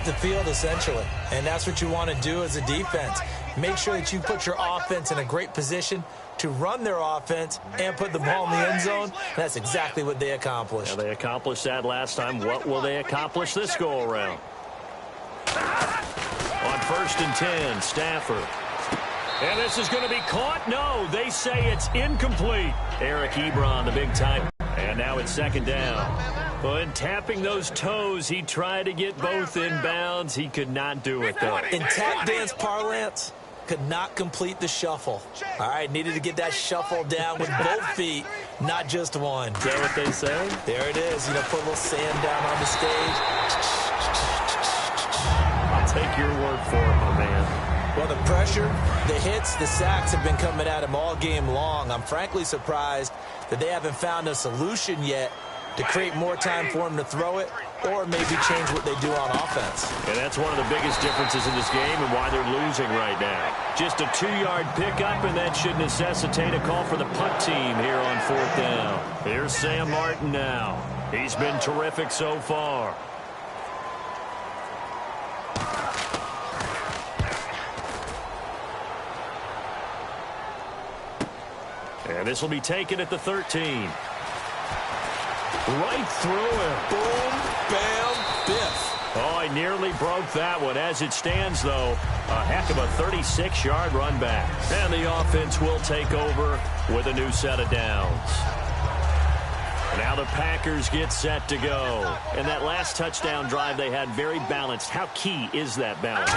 the field, essentially. And that's what you want to do as a defense. Make sure that you put your offense in a great position to run their offense and put the ball in the end zone. And that's exactly what they accomplished. Yeah, they accomplished that last time. What will they accomplish this go-around? On 1st and 10, Stafford. And this is going to be caught. No, they say it's incomplete. Eric Ebron, the big type. And now it's 2nd down. Well, in tapping those toes, he tried to get both in bounds. He could not do it, though. In tap dance parlance, could not complete the shuffle. All right, needed to get that shuffle down with both feet, not just one. Is that what they say? There it is. You know, put a little sand down on the stage. I'll take your word for it, my man. Well, the pressure, the hits, the sacks have been coming at him all game long. I'm frankly surprised that they haven't found a solution yet to create more time for him to throw it or maybe change what they do on offense. And that's one of the biggest differences in this game and why they're losing right now. Just a 2-yard pickup, and that should necessitate a call for the punt team here on 4th down. Here's Sam Martin now. He's been terrific so far. And this will be taken at the 13. Right through him. Boom, bam, biff. Oh, he nearly broke that one. As it stands, though, a heck of a 36-yard run back. And the offense will take over with a new set of downs. Now the Packers get set to go. And that last touchdown drive they had very balanced. How key is that balance?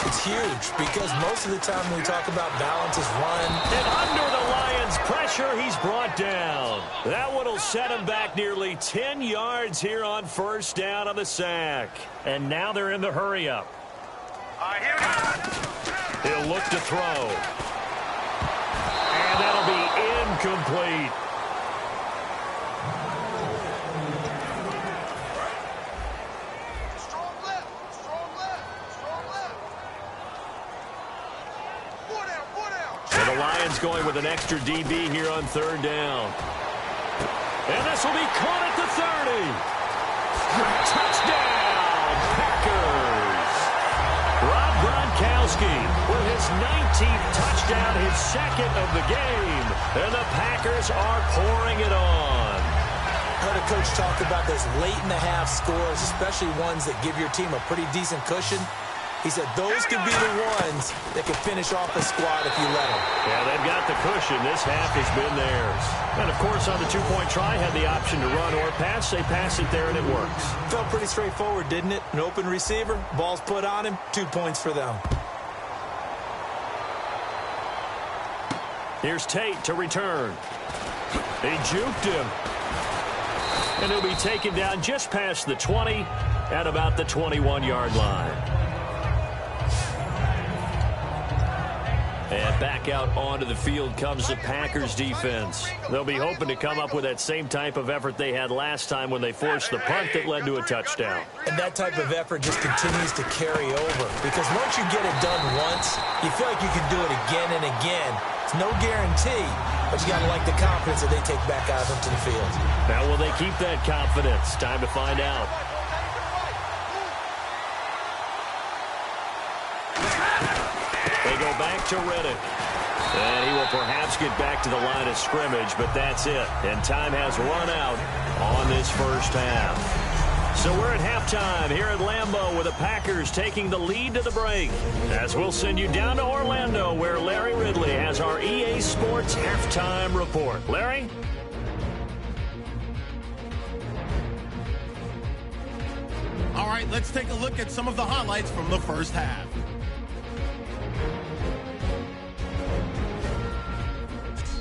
It's huge because most of the time when we talk about balance is run. And under the Lions' pressure, he's brought down. That one will set him back nearly 10 yards here on 1st down on the sack. And now they're in the hurry-up. He'll look to throw. And that'll be incomplete. Going with an extra DB here on 3rd down. And this will be caught at the 30. Touchdown, Packers. Rob Gronkowski with his 19th touchdown, his 2nd of the game. And the Packers are pouring it on. Heard a coach talk about those late-in-the-half scores, especially ones that give your team a pretty decent cushion. He said those could be the ones that can finish off a squad if you let them. Yeah, they've got the cushion. This half has been theirs. And, of course, on the 2-point try, had the option to run or pass. They pass it there, and it works. Felt pretty straightforward, didn't it? An open receiver, ball's put on him, 2 points for them. Here's Tate to return. He juked him. And he'll be taken down just past the 20 at about the 21-yard line. And back out onto the field comes the Packers defense. They'll be hoping to come up with that same type of effort they had last time when they forced the punt that led to a touchdown. And that type of effort just continues to carry over. Because once you get it done once, you feel like you can do it again and again. It's no guarantee, but you got to like the confidence that they take back out into the field. Now will they keep that confidence? Time to find out. They go back to Riddick. And he will perhaps get back to the line of scrimmage, but that's it. And time has run out on this 1st half. So we're at halftime here at Lambeau with the Packers taking the lead to the break. As we'll send you down to Orlando where Larry Ridley has our EA Sports halftime report. Larry? All right, let's take a look at some of the highlights from the 1st half.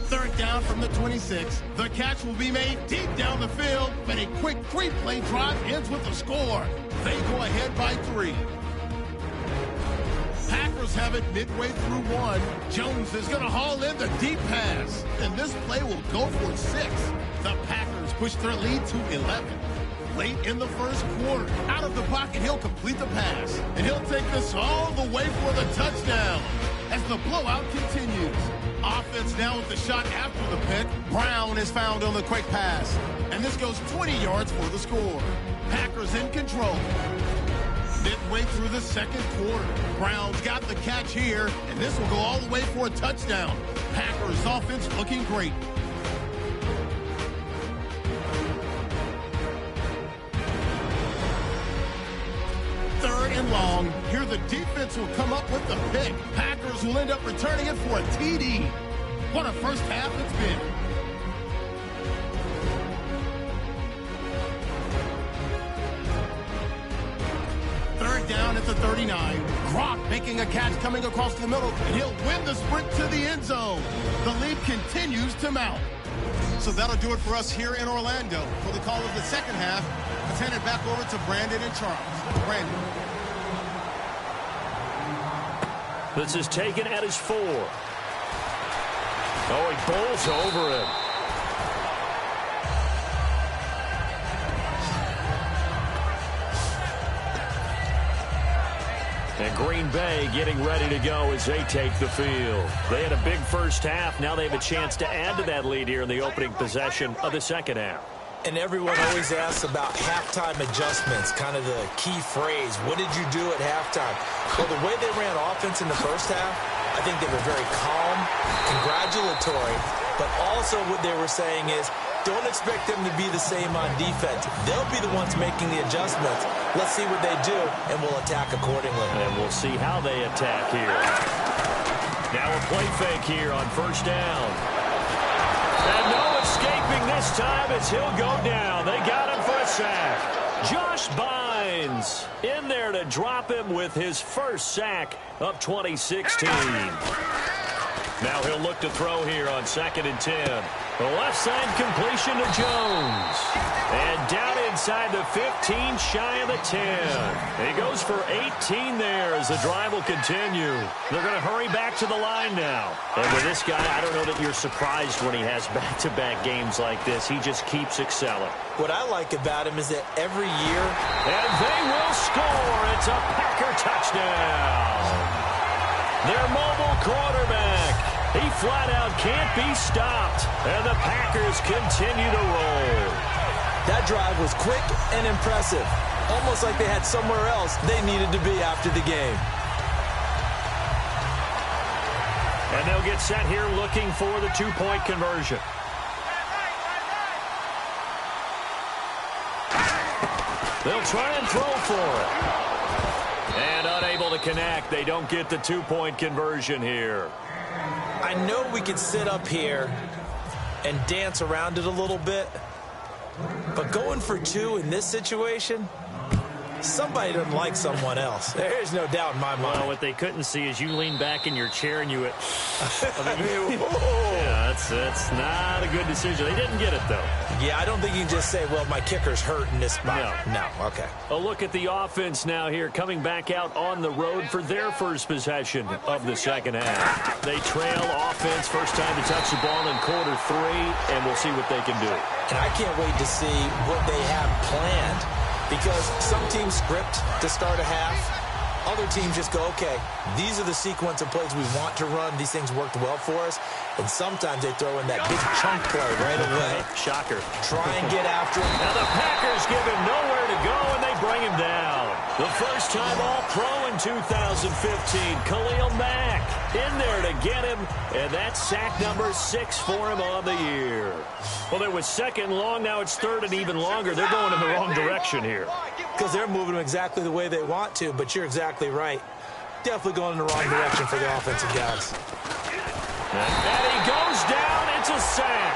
Third down from the 26. The catch will be made deep down the field, but a quick 3-play drive ends with a score. They go ahead by 3. Packers have it midway through 1. Jones is going to haul in the deep pass, and this play will go for 6. The Packers push their lead to 11. Late in the 1st quarter, out of the pocket, he'll complete the pass, and he'll take this all the way for the touchdown as the blowout continues. Offense now with the shot after the pick. Brown is found on the quick pass, and this goes 20 yards for the score. Packers in control. Midway through the second quarter. Browns got the catch here, and this will go all the way for a touchdown. Packers offense looking great. Third and long. Here the defense will come up with the pick. Packers will end up returning it for a TD. What a first half it's been. Third down at the 39. Gronk making a catch coming across the middle, and he'll win the sprint to the end zone. The lead continues to mount. So that'll do it for us here in Orlando. For the call of the second half, let's hand it back over to Brandon and Charles. Brandon. This is taken at his 4. Oh, he bowls over him. And Green Bay getting ready to go as they take the field. They had a big first half. Now they have a chance to add to that lead here in the opening possession of the second half. And everyone always asks about halftime adjustments, kind of the key phrase. What did you do at halftime? Well, the way they ran offense in the first half, I think they were very calm, congratulatory, but also what they were saying is, don't expect them to be the same on defense. They'll be the ones making the adjustments. Let's see what they do, and we'll attack accordingly. And we'll see how they attack here. Now a play fake here on first down. And no escaping this time as he'll go down. They got him for a sack. Josh Bynes in there to drop him with his first sack of 2016. Now he'll look to throw here on 2nd and 10. The left side completion to Jones. And down inside the 15, shy of the 10. He goes for 18 there as the drive will continue. They're going to hurry back to the line now. And with this guy, I don't know that you're surprised when he has back-to-back games like this. He just keeps excelling. What I like about him is that every year... And they will score. It's a Packer touchdown. Their mobile quarterback. He flat out can't be stopped. And the Packers continue to roll. That drive was quick and impressive. Almost like they had somewhere else they needed to be after the game. And they'll get set here looking for the 2-point conversion. They'll try and throw for it. And unable to connect. They don't get the 2-point conversion here. I know we could sit up here and dance around it a little bit, but going for 2 in this situation, somebody doesn't like someone else. There's no doubt in my mind. Well, what they couldn't see is you lean back in your chair and you... yeah, that's not a good decision. They didn't get it, though. Yeah, I don't think you can just say, well, my kicker's hurt in this spot. No, okay. A look at the offense now here, coming back out on the road for their first possession of the second half. They trail offense, first time to touch the ball in quarter 3, and we'll see what they can do. And I can't wait to see what they have planned, because some teams script to start a half. Other teams just go, okay, these are the sequence of plays we want to run. These things worked well for us. And sometimes they throw in that big chunk play right away. Shocker. Try and get after him. Now the Packers give him nowhere to go, and they bring him down. The first time All-Pro in 2015, Khalil Mack in there to get him. And that's sack number 6 for him on the year. Well, it was 2nd and long. Now it's 3rd and even longer. They're going in the wrong direction here. Because they're moving them exactly the way they want to, but you're exactly right. Definitely going in the wrong direction for the offensive guys. And he goes down. It's a sack.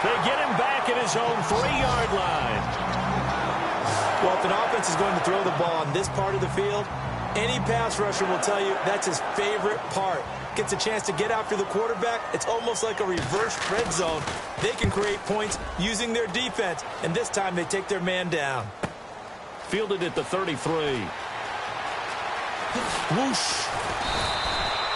They get him back at his own 3-yard line. Well, if an offense is going to throw the ball on this part of the field, any pass rusher will tell you that's his favorite part. Gets a chance to get after the quarterback. It's almost like a reverse red zone. They can create points using their defense, and this time they take their man down. Fielded at the 33. Whoosh.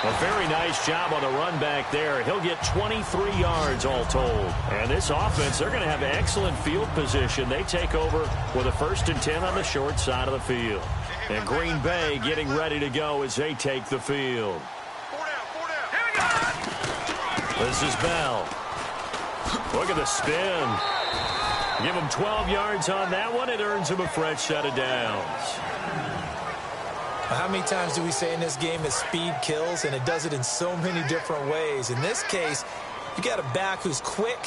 A very nice job on the run back there. He'll get 23 yards all told. And this offense, they're going to have excellent field position. They take over with a 1st and 10 on the short side of the field. And Green Bay getting ready to go as they take the field. This is Bell. Look at the spin. Give him 12 yards on that one. It earns him a fresh set of downs. How many times do we say in this game that speed kills, and it does it in so many different ways? In this case, you got a back who's quick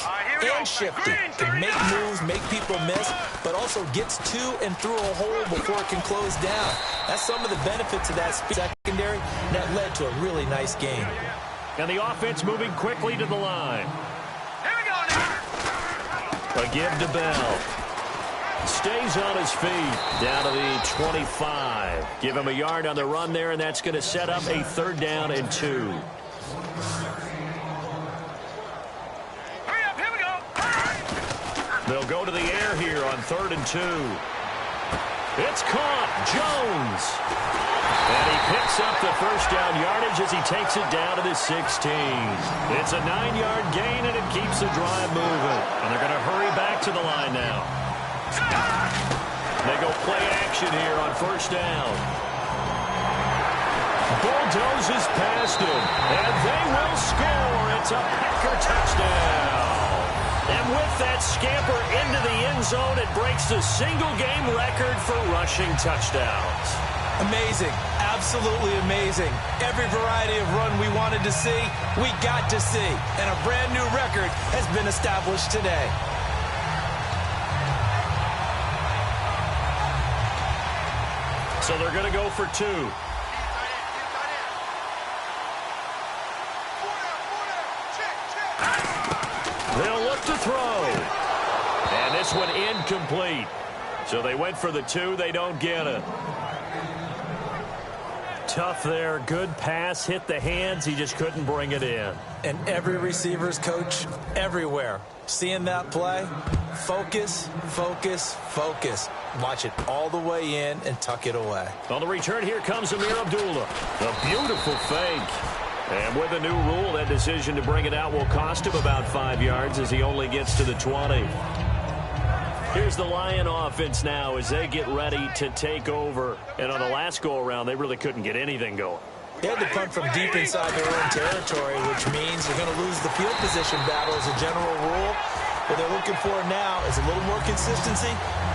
and shifty, can make moves, make people miss, but also gets to and through a hole before it can close down. That's some of the benefits of that speed secondary, and that led to a really nice game. And the offense moving quickly to the line. Here we go now. A give to Bell. Stays on his feet, down to the 25. Give him a yard on the run there, and that's going to set up a 3rd down and 2. Hurry up, here we go. They'll go to the air here on 3rd and 2. It's caught. Jones. And he picks up the 1st down yardage as he takes it down to the 16. It's a 9-yard gain, and it keeps the drive moving. And they're going to hurry back to the line now. They go play action here on 1st down. Bulldozes past him, and they will score. It's a Packer touchdown. And with that scamper into the end zone, it breaks the single-game record for rushing touchdowns. Amazing. Absolutely amazing. Every variety of run we wanted to see, we got to see. And a brand new record has been established today. So they're going to go for 2. They'll look to throw. And this one incomplete. So they went for the 2. They don't get it. Tough there. Good pass. Hit the hands. He just couldn't bring it in. And every receiver's coach everywhere. Seeing that play, focus, focus, focus. Watch it all the way in and tuck it away. On the return, here comes Amir Abdullah. A beautiful fake. And with a new rule, that decision to bring it out will cost him about 5 yards as he only gets to the 20. Here's the Lion offense now as they get ready to take over. And on the last go-around, they really couldn't get anything going. They had to punt from deep inside their own territory, which means they're going to lose the field position battle as a general rule. What they're looking for now is a little more consistency,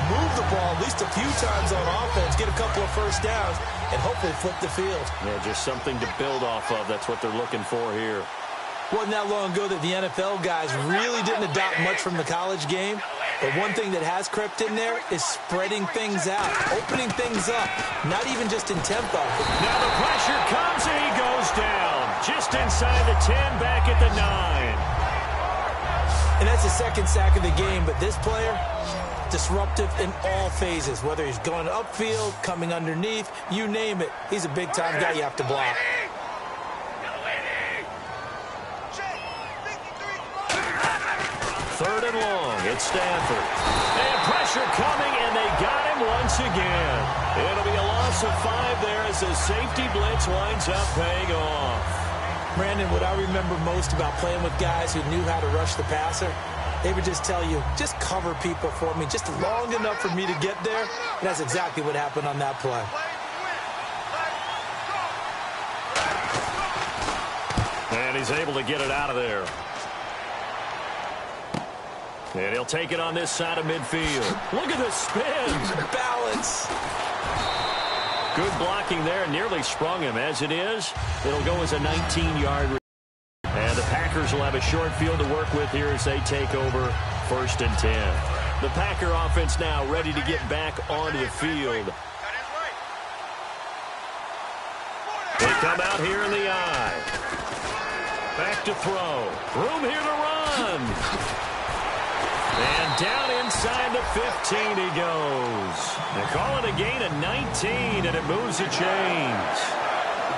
move the ball at least a few times on offense, get a couple of 1st downs, and hopefully flip the field. Yeah, just something to build off of. That's what they're looking for here. Wasn't that long ago that the NFL guys really didn't adopt much from the college game. But one thing that has crept in there is spreading things out, opening things up, not even just in tempo. Now the pressure comes and he goes down. Just inside the 10, back at the 9. And that's the 2nd sack of the game, but this player, disruptive in all phases, whether he's going upfield, coming underneath, you name it. He's a big-time guy you have to block. Third and long, it's Stanford. And pressure coming, and they got him once again. It'll be a loss of 5 there as the safety blitz winds up paying off. Brandon, what I remember most about playing with guys who knew how to rush the passer, they would just tell you, just cover people for me, just long enough for me to get there. And that's exactly what happened on that play. And he's able to get it out of there. And he'll take it on this side of midfield. Look at the spin. Balance. Good blocking there. Nearly sprung him. As it is, it'll go as a 19-yard. And the Packers will have a short field to work with here as they take over 1st and 10. The Packer offense now ready to get back onto the field. They come out here in the I. Back to throw. Room here to run. And down inside the 15 he goes. They call it a gain of 19, and it moves the chains.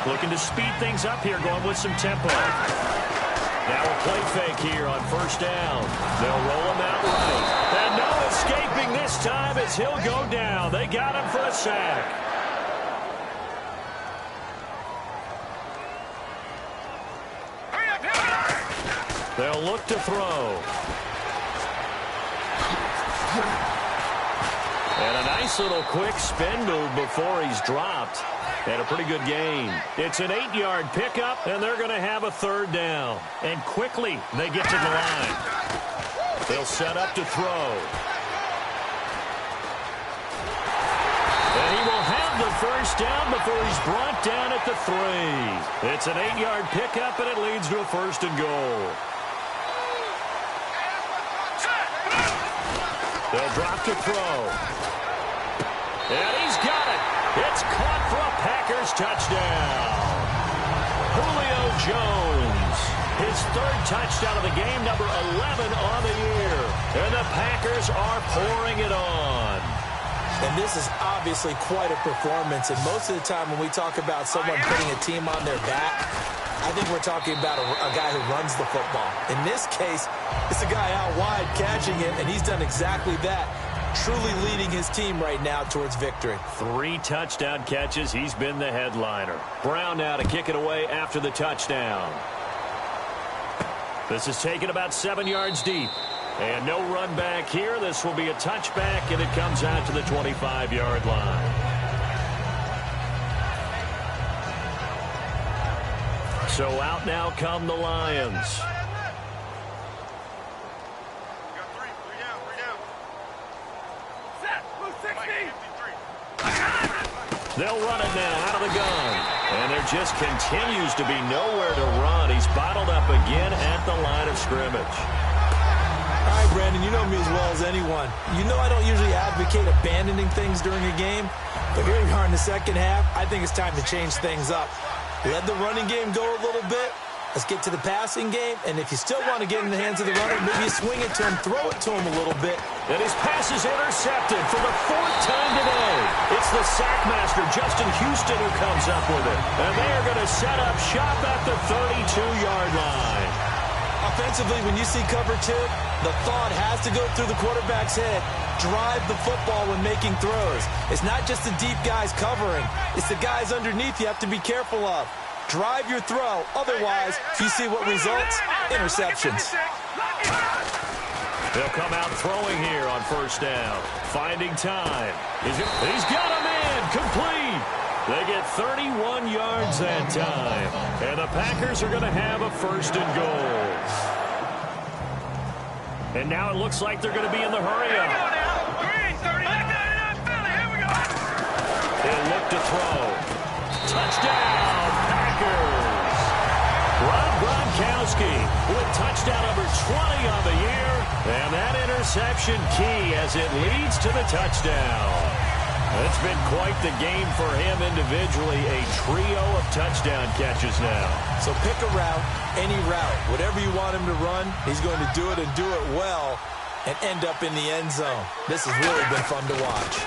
Looking to speed things up here, going with some tempo. Now a play fake here on 1st down. They'll roll him out right. And no escaping this time as he'll go down. They got him for a sack. They'll look to throw. And a nice little quick spin move before he's dropped. And a pretty good gain. It's an 8-yard pickup, and they're going to have a 3rd down. And quickly, they get to the line. They'll set up to throw. And he will have the first down before he's brought down at the 3. It's an 8-yard pickup, and it leads to a 1st and goal. They'll drop to throw. And he's got it. It's caught for a Packers touchdown. Julio Jones, his 3rd touchdown of the game, number 11 on the year. And the Packers are pouring it on. And this is obviously quite a performance. And most of the time when we talk about someone putting a team on their back, I think we're talking about a guy who runs the football. In this case, it's a guy out wide catching it, and he's done exactly that. Truly leading his team right now towards victory. 3 touchdown catches. He's been the headliner. Brown now to kick it away after the touchdown. This is taken about 7 yards deep. And no run back here. This will be a touchback, and it comes out to the 25-yard line. So out now come the Lions. They'll run it now out of the gun. And there just continues to be nowhere to run. He's bottled up again at the line of scrimmage. All right, Brandon, you know me as well as anyone. You know I don't usually advocate abandoning things during a game. But here we are in the second half. I think it's time to change things up. Let the running game go a little bit. Let's get to the passing game. And if you still want to get in the hands of the runner, maybe you swing it to him, throw it to him a little bit. And his pass is intercepted for the 4th time today. It's the sackmaster, Justin Houston, who comes up with it. And they are going to set up shop at the 32-yard line. Offensively, when you see cover 2, the thought has to go through the quarterback's head. Drive the football when making throws. It's not just the deep guys covering. It's the guys underneath you have to be careful of. Drive your throw. Otherwise, you see what results? Interceptions. They'll come out throwing here on 1st down. Finding time. He's got a man. Complete. They get 31 yards that time. And the Packers are going to have a 1st and goal. And now it looks like they're going to be in the hurry-up. They'll look to throw. Touchdown, Packers. Rob Gronkowski with touchdown number 20 on the year. And that interception key as it leads to the touchdown. It's been quite the game for him individually. A trio of touchdown catches now. So pick a route, any route. Whatever you want him to run, he's going to do it and do it well and end up in the end zone. This has really been fun to watch.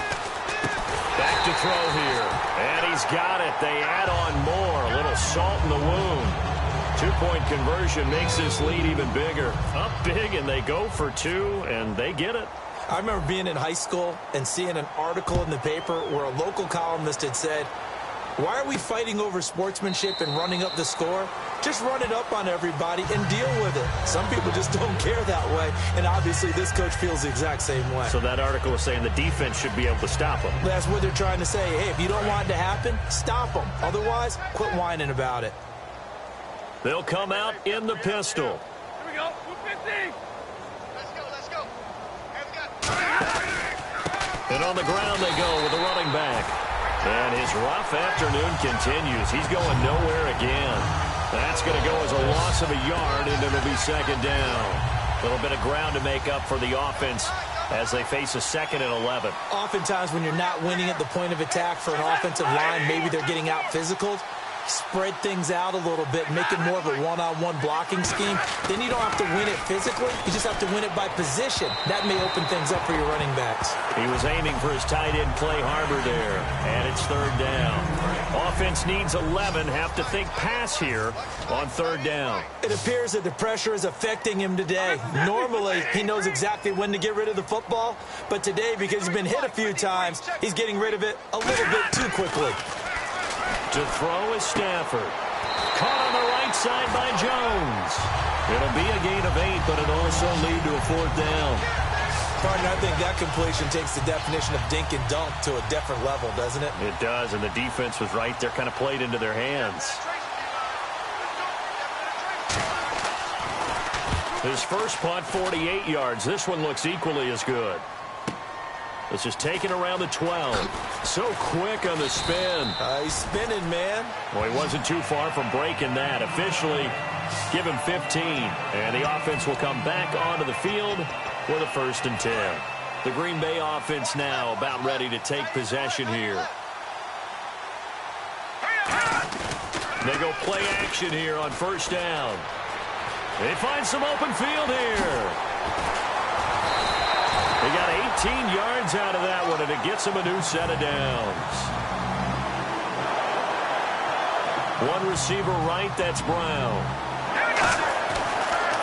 Back to throw here. And he's got it. They add on more. A little salt in the wound. 2-point conversion makes this lead even bigger. Up big, and they go for 2, and they get it. I remember being in high school and seeing an article in the paper where a local columnist had said, why are we fighting over sportsmanship and running up the score? Just run it up on everybody and deal with it. Some people just don't care that way, and obviously this coach feels the exact same way. So that article was saying the defense should be able to stop them. That's what they're trying to say. Hey, if you don't want it to happen, stop them. Otherwise, quit whining about it. They'll come out in the pistol. Here we go. 250. Let's go. And on the ground they go with the running back. And his rough afternoon continues. He's going nowhere again. That's going to go as a loss of a yard, and it'll be 2nd down. A little bit of ground to make up for the offense as they face a 2nd and 11. Oftentimes when you're not winning at the point of attack for an offensive line, maybe they're getting out physical. Spread things out a little bit, make it more of a one-on-one blocking scheme. Then you don't have to win it physically. You just have to win it by position. That may open things up for your running backs. He was aiming for his tight end, Clay Harbor, there. And it's 3rd down. Offense needs 11. Have to think pass here on 3rd down. It appears that the pressure is affecting him today. Normally, he knows exactly when to get rid of the football. But today, because he's been hit a few times, he's getting rid of it a little bit too quickly. To throw is Stafford. Caught on the right side by Jones. It'll be a gain of 8, but it'll also lead to a 4th down. Partner, I think that completion takes the definition of dink and dunk to a different level, doesn't it? It does, and the defense was right there, kind of played into their hands. His first punt, 48 yards. This one looks equally as good. This is taken around the 12. So quick on the spin. He's spinning, man. Well, he wasn't too far from breaking that. Officially, give him 15. And the offense will come back onto the field with a 1st and 10. The Green Bay offense now about ready to take possession here. They go play action here on 1st down. They find some open field here. They got 18 yards out of that one, and it gets them a new set of downs. One receiver right, that's Brown.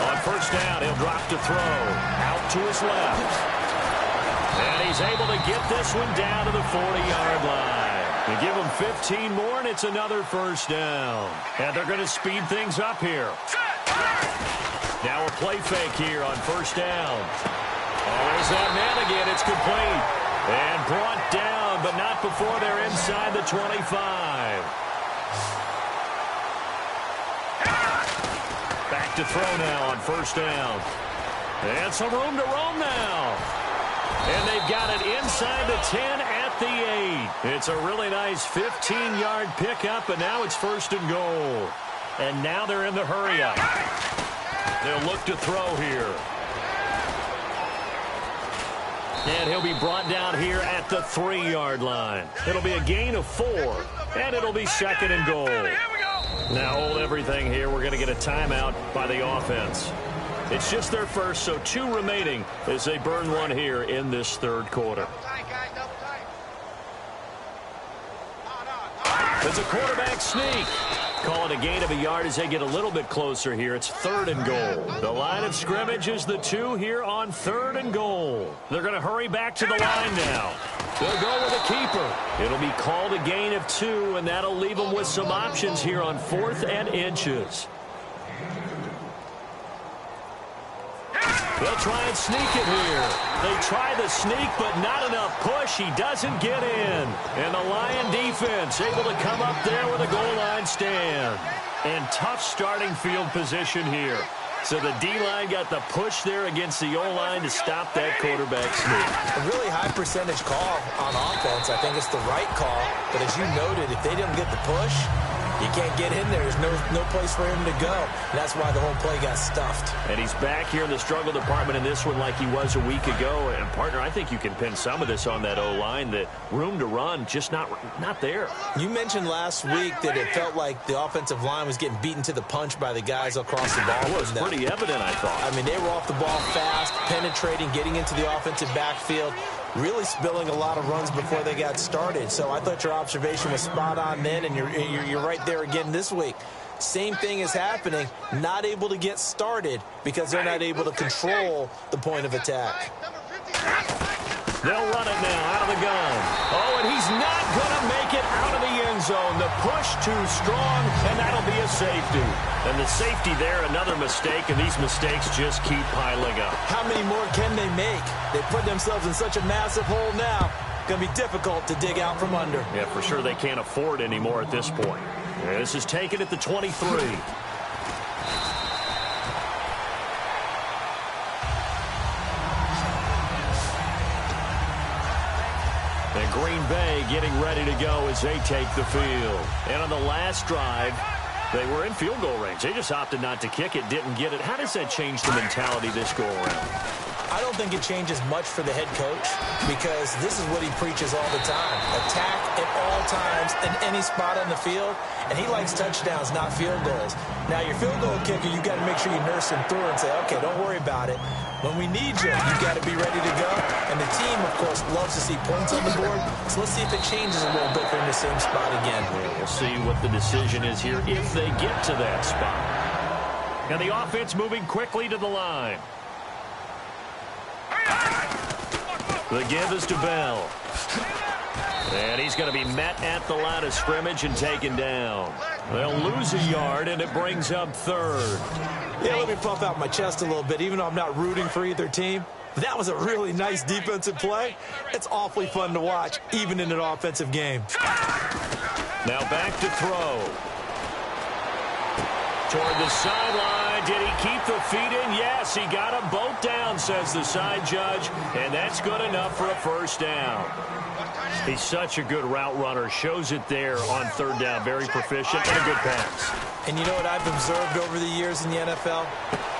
On 1st down, he'll drop to throw. Out to his left. And he's able to get this one down to the 40-yard line. You give him 15 more, and it's another 1st down. And they're going to speed things up here. Now a play fake here on 1st down. Oh, there's that man again. It's complete. And brought down, but not before they're inside the 25. Back to throw now on 1st down. And some room to roam now. And they've got it inside the 10 at the 8. It's a really nice 15-yard pickup, and now it's 1st and goal. And now they're in the hurry-up. They'll look to throw here. And he'll be brought down here at the 3-yard line. It'll be a gain of 4, and it'll be 2nd and goal. Now hold everything here. We're going to get a timeout by the offense. It's just their first, so 2 remaining as they burn one here in this 3rd quarter. It's a quarterback sneak. Call it a gain of a yard as they get a little bit closer here. It's 3rd and goal. The line of scrimmage is the 2 here on 3rd and goal. They're going to hurry back to the line now. They'll go with a keeper. It'll be called a gain of 2, and that'll leave them with some options here on 4th and inches. They'll try and sneak it here. They try the sneak, but not enough push. He doesn't get in. And the Lion defense able to come up there with a goal line stand. And tough starting field position here. So the D-line got the push there against the O-line to stop that quarterback sneak. A really high percentage call on offense. I think it's the right call. But as you noted, if they didn't get the push, you can't get in there. There's no place for him to go. And that's why the whole play got stuffed. And he's back here in the struggle department in this one like he was a week ago. And, partner, I think you can pin some of this on that O-line. The room to run just not there. You mentioned last week that it felt like the offensive line was getting beaten to the punch by the guys across the ball. It was pretty evident, I thought. I mean, they were off the ball fast, penetrating, getting into the offensive backfield, really spilling a lot of runs before they got started. So I thought your observation was spot on then, and you're right there again this week. Same thing is happening, not able to get started because they're not able to control the point of attack. They'll run it now out of the gun. Oh, and he's not going to make it out of the end zone. The push too strong, and that'll be a safety. And the safety there, another mistake, and these mistakes just keep piling up. How many more can they make? They put themselves in such a massive hole now. Going to be difficult to dig out from under. Yeah, for sure they can't afford anymore at this point. And this is taken at the 23. And Green Bay getting ready to go as they take the field. And on the last drive, they were in field goal range. They just opted not to kick it, didn't get it. How does that change the mentality this go around? I don't think it changes much for the head coach because this is what he preaches all the time. Attack at all times in any spot on the field, and he likes touchdowns, not field goals. Now, your field goal kicker, you've got to make sure you nurse him through and say, okay, don't worry about it. When we need you, you've got to be ready to go. And the team, of course, loves to see points on the board. So let's see if it changes a little bit. They're in the same spot again. We'll see what the decision is here if they get to that spot. And the offense moving quickly to the line. The give is to Bell. And he's going to be met at the line of scrimmage and taken down. They'll lose a yard, and it brings up 3rd. Yeah, let me puff out my chest a little bit, even though I'm not rooting for either team. That was a really nice defensive play. It's awfully fun to watch, even in an offensive game. Now back to throw. toward the sideline. Did he keep the feet in? Yes, he got them both down, says the side judge, and that's good enough for a first down. He's such a good route runner. Shows it there on third down. Very proficient and a good pass. And you know what I've observed over the years in the NFL?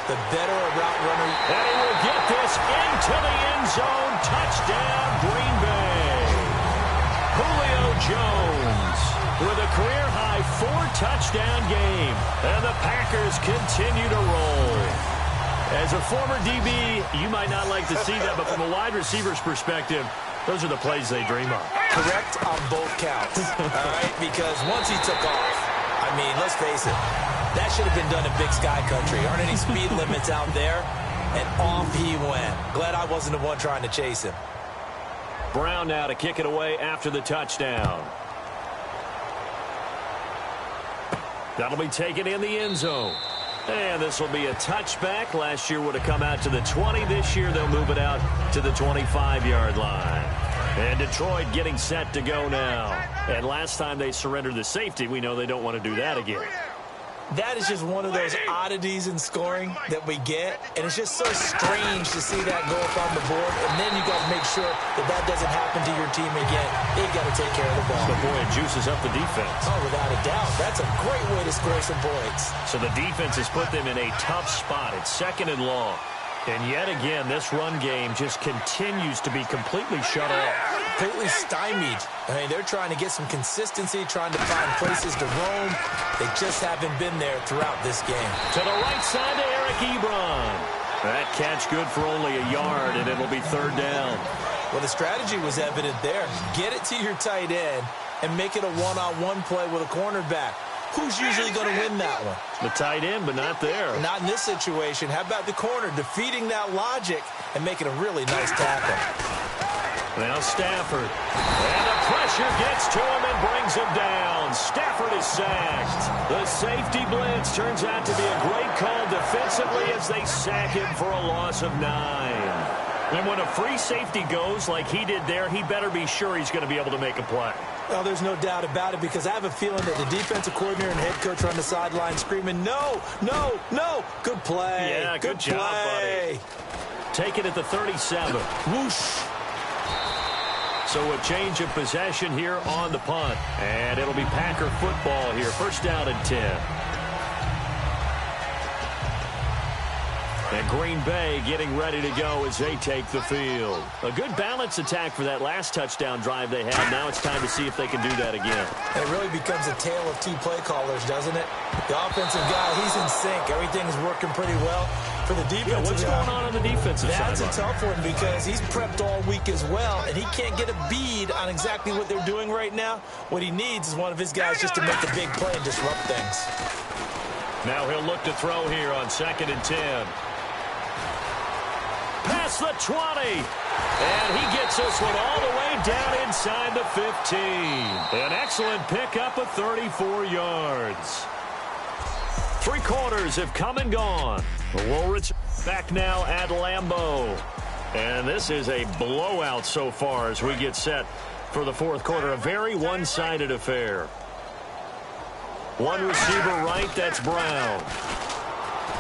The better a route runner... And he will get this into the end zone. Touchdown, Green Bay. Julio Jones with a career-high 4-touchdown game. And the Packers continue to roll. As a former DB, you might not like to see that, but from a wide receiver's perspective, those are the plays they dream of. Correct on both counts, all right? Because once he took off, I mean, let's face it, that should have been done in Big Sky Country. Aren't any speed limits out there? And off he went. Glad I wasn't the one trying to chase him. Brown now to kick it away after the touchdown. That'll be taken in the end zone. And this will be a touchback. Last year would have come out to the 20. This year they'll move it out to the 25-yard line. And Detroit getting set to go now. And last time they surrendered the safety, we know they don't want to do that again. That is just one of those oddities in scoring that we get. And it's just so strange to see that go up on the board. And then you got to make sure that that doesn't happen to your team again. You got to take care of the ball. But boy, it juices up the defense. Oh, without a doubt. That's a great way to score some points. So the defense has put them in a tough spot. It's 2nd and long. And yet again, this run game just continues to be completely shut off. Completely stymied. I mean, they're trying to get some consistency, trying to find places to roam. They just haven't been there throughout this game. To the right side to Eric Ebron. That catch good for only a yard, and it'll be 3rd down. Well, the strategy was evident there. Get it to your tight end and make it a one-on-one play with a cornerback. Who's usually going to win that one? The tight end, but not there. Not in this situation. How about the corner defeating that logic and making a really nice tackle? Now Stafford. And the pressure gets to him and brings him down. Stafford is sacked. The safety blitz turns out to be a great call defensively as they sack him for a loss of 9. And when a free safety goes like he did there, he better be sure he's going to be able to make a play. Well, there's no doubt about it, because I have a feeling that the defensive coordinator and head coach are on the sideline screaming, no, no, no. Good play. Yeah, good job, buddy. Take it at the 37. Whoosh. So a change of possession here on the punt. And it'll be Packer football here. 1st down and 10. And Green Bay getting ready to go as they take the field. A good balance attack for that last touchdown drive they had. Now it's time to see if they can do that again. It really becomes a tale of 2 play callers, doesn't it? The offensive guy, he's in sync. Everything's working pretty well. For the defensive what's guy, going on the defensive side? That's a tough one, because he's prepped all week as well, and he can't get a bead on exactly what they're doing right now. What he needs is one of his guys just to make the big play and disrupt things. Now he'll look to throw here on 2nd and 10. Past the 20. And he gets this one all the way down inside the 15. An excellent pickup of 34 yards. 3 quarters have come and gone. We'll return back now at Lambeau. And this is a blowout so far as we get set for the 4th quarter. A very one-sided affair. One receiver right, that's Brown.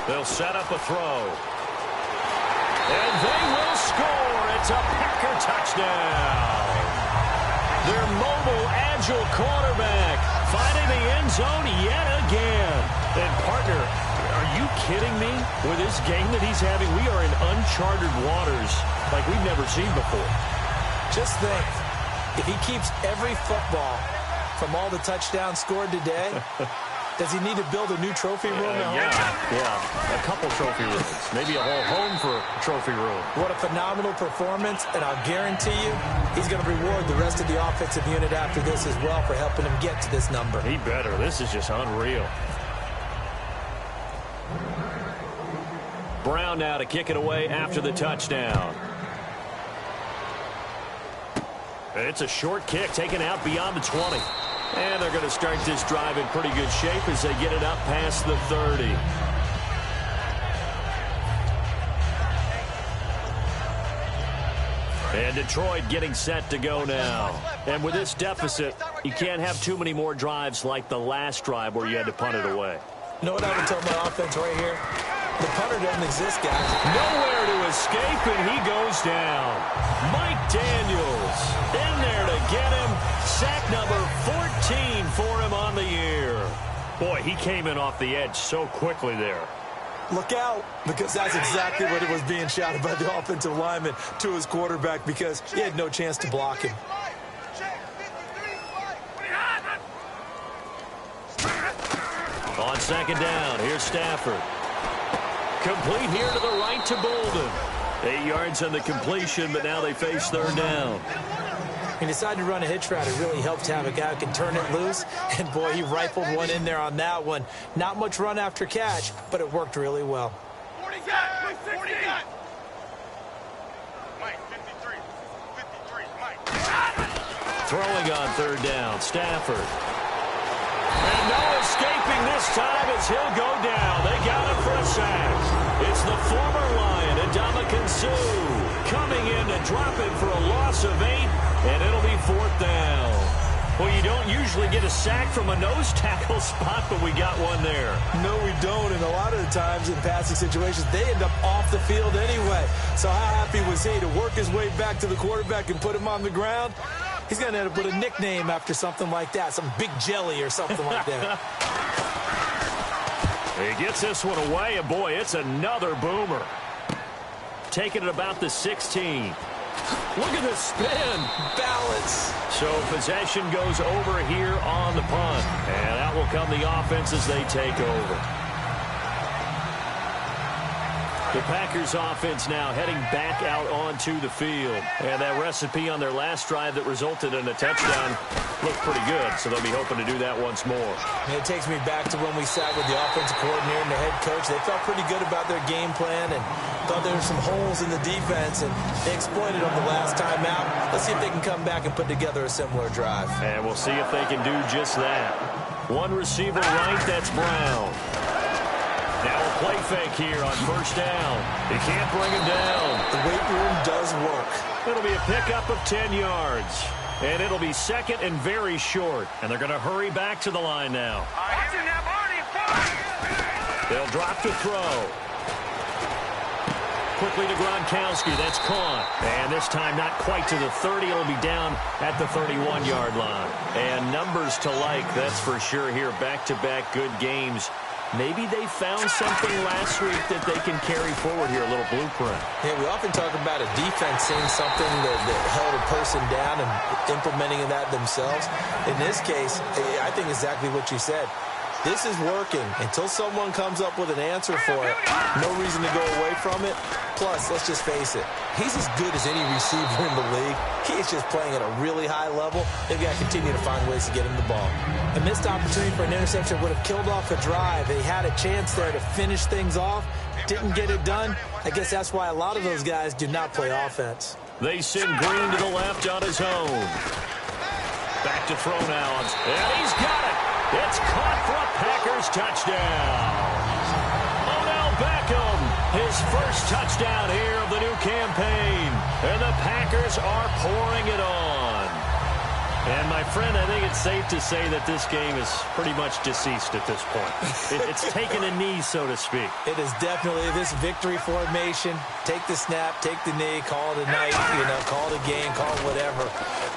They'll set up a throw. And they will score. It's a Packer touchdown. Their mobile, agile quarterback finding the end zone yet again. And, partner, are you kidding me? With this game that he's having, we are in uncharted waters like we've never seen before. Just think, if he keeps every football from all the touchdowns scored today, does he need to build a new trophy room at home? Yeah, a couple trophy rooms. Maybe a whole home for a trophy room. What a phenomenal performance, and I'll guarantee you he's going to reward the rest of the offensive unit after this as well for helping him get to this number. He better. This is just unreal. Brown now to kick it away after the touchdown. It's a short kick taken out beyond the 20. And they're going to start this drive in pretty good shape as they get it up past the 30. And Detroit getting set to go now. And with this deficit, you can't have too many more drives like the last drive where you had to punt it away. You know what I would tell my offense right here? The punter doesn't exist, guys. Nowhere to escape, and he goes down. Mike Daniels in there to get him. Sack number 14 for him on the year. Boy, he came in off the edge so quickly there. Look out, because that's exactly what it was being shouted by the offensive lineman to his quarterback, because he had no chance to block him. On second down, here's Stafford. Complete here to the right to Bolden. 8 yards on the completion, but now they face third down. He decided to run a hitch route. It really helped to have a guy who can turn it loose. And, boy, he rifled one in there on that one. Not much run after catch, but it worked really well. 40 got, 40 got. Mike, 53, 53, Mike. Throwing on third down, Stafford. And no escaping this time as he'll go down. They got him for a sack. It's the former Lion, Ndamukong Suh, coming in to drop him for a loss of 8, and it'll be fourth down. Well, you don't usually get a sack from a nose tackle spot, but we got one there. No, we don't, and a lot of the times in passing situations, they end up off the field anyway. So how happy was he to work his way back to the quarterback and put him on the ground? He's going to end up with a nickname after something like that, some Big Jelly or something like that. He gets this one away, and boy, it's another boomer. Taking it about the 16. Look at the spin. Balance. So possession goes over here on the punt. And out will come the offense as they take over. The Packers offense now heading back out onto the field. And that recipe on their last drive that resulted in a touchdown looked pretty good. So they'll be hoping to do that once more. And it takes me back to when we sat with the offensive coordinator and the head coach. They felt pretty good about their game plan and thought there were some holes in the defense. And they exploited them the last time out. Let's see if they can come back and put together a similar drive. And we'll see if they can do just that. One receiver right, that's Brown. Now a play fake here on first down. He can't bring him down. The weight room does work. It'll be a pickup of 10 yards. And it'll be second and very short. And they're going to hurry back to the line now. They'll drop to throw. Quickly to Gronkowski. That's caught. And this time not quite to the 30. It'll be down at the 31-yard line. And numbers to like, that's for sure here. Back-to-back good games. Maybe they found something last week that they can carry forward here, a little blueprint. Yeah, we often talk about a defense seeing something that held a person down and implementing that themselves. In this case, I think exactly what you said. This is working. Until someone comes up with an answer for it, no reason to go away from it. Plus, let's just face it, he's as good as any receiver in the league. He's just playing at a really high level. They've got to continue to find ways to get him the ball. A missed opportunity for an interception would have killed off a drive. They had a chance there to finish things off. Didn't get it done. I guess that's why a lot of those guys do not play offense. They send Green to the left on his own. Back to throw now. And he's got it. It's caught for a Packers touchdown. Odell Beckham, his first touchdown here of the new campaign. And the Packers are pouring it on. And, my friend, I think it's safe to say that this game is pretty much deceased at this point. It's taken a knee, so to speak. It is definitely this victory formation. Take the snap, take the knee, call it a night, call it a game, call it whatever.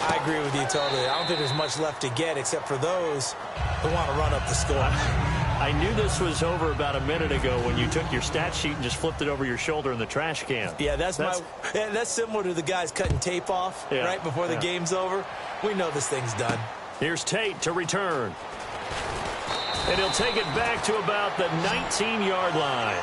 I agree with you totally. I don't think there's much left to get except for those who want to run up the score. I knew this was over about a minute ago when you took your stat sheet and just flipped it over your shoulder in the trash can. Yeah, that's similar to the guys cutting tape off right before the game's over. We know this thing's done. Here's Tate to return. And he'll take it back to about the 19-yard line.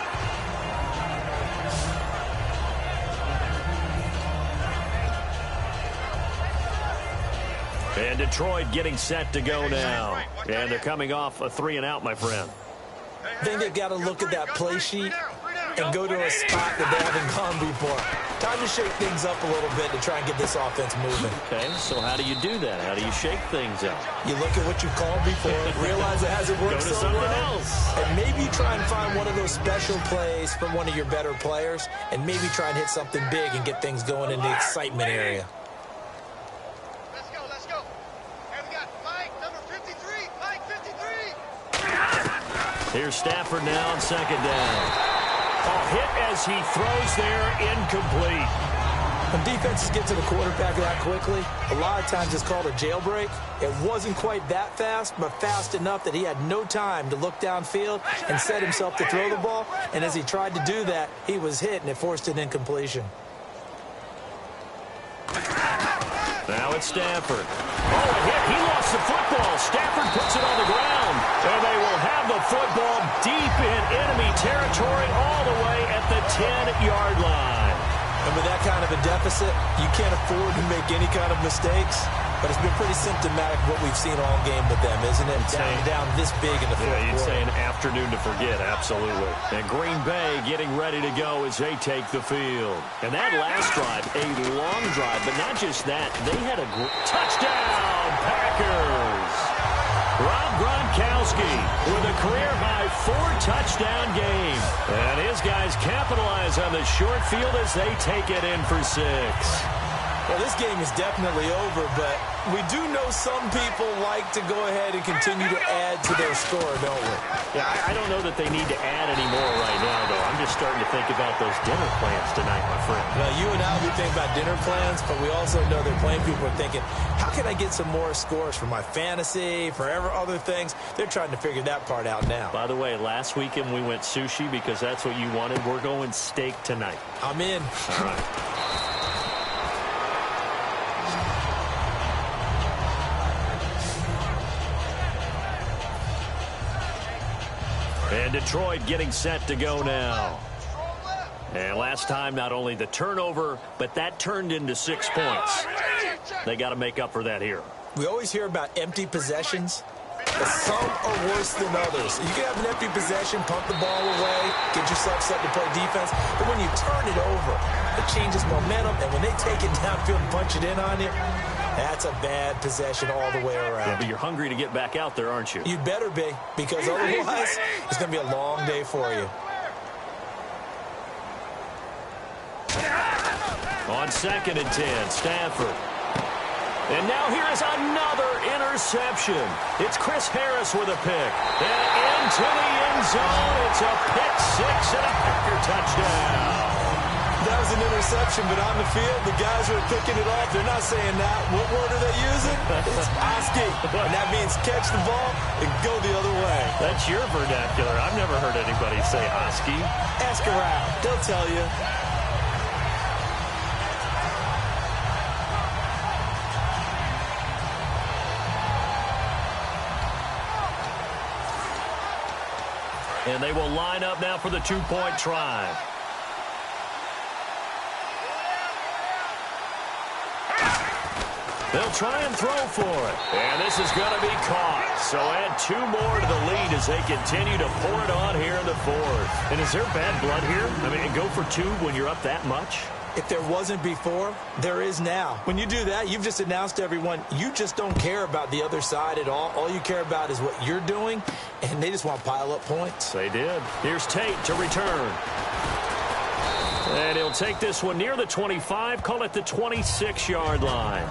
And Detroit getting set to go now. And they're coming off a 3-and-out, my friend. I think they've got to look at that play sheet and go to a spot that they haven't gone before. Time to shake things up a little bit to try and get this offense moving. Okay, so how do you do that? How do you shake things up? You look at what you called before, realize it hasn't worked so well, else. and maybe try and find one of those special plays from one of your better players, and maybe try and hit something big and get things going in the excitement area. Let's go. And we got Mike, number 53. Mike, 53. Here's Stafford now on second down. Oh, hit as he throws there, incomplete. When defenses get to the quarterback that quickly, a lot of times it's called a jailbreak. It wasn't quite that fast, but fast enough that he had no time to look downfield and set himself to throw the ball. And as he tried to do that, he was hit, and it forced an incompletion. Now it's Stafford. Oh, a hit. He lost the football. Stafford puts it on the ground. And they will have the football deep in enemy territory all the way at the 10-yard line. And with that kind of a deficit, you can't afford to make any kind of mistakes. But it's been pretty symptomatic of what we've seen all game with them, isn't it? Down this big in the fourth quarter. You'd say an afternoon to forget, absolutely. And Green Bay getting ready to go as they take the field. And that last drive, a long drive, but not just that. They had a touchdown, Packers. Rob Gronkowski with a career-high 4-touchdown game. And his guys capitalize on the short field as they take it in for 6. Well, this game is definitely over, but we do know some people like to go ahead and continue to add to their score, don't we? Yeah, I don't know that they need to add any more right now, though. I'm just starting to think about those dinner plans tonight, my friend. Well, you and I, we think about dinner plans, but we also know that playing people are thinking, how can I get some more scores for my fantasy, for other things? They're trying to figure that part out now. By the way, last weekend we went sushi because that's what you wanted. We're going steak tonight. I'm in. All right. And Detroit getting set to go now. And last time, not only the turnover, but that turned into 6 points. They got to make up for that here. We always hear about empty possessions, but some are worse than others. You can have an empty possession, pump the ball away, get yourself set to play defense, but when you turn it over, it changes momentum, and when they take it downfield and punch it in on you, that's a bad possession all the way around. Yeah, but you're hungry to get back out there, aren't you? You better be, because otherwise it's going to be a long day for you. On 2nd and 10, Stafford. And now here is another interception. It's Chris Harris with a pick. And into the end zone. It's a pick 6 and a Packer touchdown. That was an interception, but on the field, the guys who are picking it off, they're not saying that. What word are they using? It's Oski. And that means catch the ball and go the other way. That's your vernacular. I've never heard anybody say Oski. Ask around. They'll tell you. And they will line up now for the 2-point try. They'll try and throw for it. And this is going to be caught. So add 2 more to the lead as they continue to pour it on here in the 4th. And is there bad blood here? I mean, go for 2 when you're up that much? If there wasn't before, there is now. When you do that, you've just announced to everyone, you just don't care about the other side at all. All you care about is what you're doing, and they just want to pile up points. They did. Here's Tate to return. And he'll take this one near the 25, call it the 26-yard line.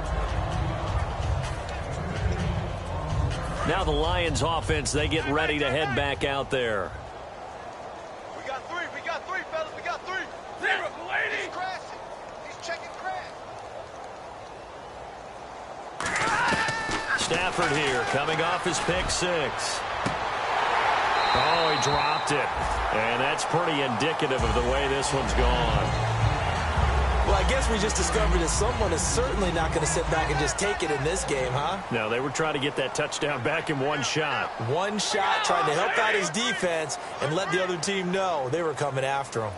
Now the Lions offense, they get ready to head back out there. We got 3, fellas, we got 3. 0, lady. He's crashing. He's checking crash. Stafford here, coming off his pick 6. Oh, he dropped it. And that's pretty indicative of the way this one's gone. Well, I guess we just discovered that someone is certainly not going to sit back and just take it in this game, huh? No, they were trying to get that touchdown back in one shot. One shot, trying to help out his defense and let the other team know they were coming after him.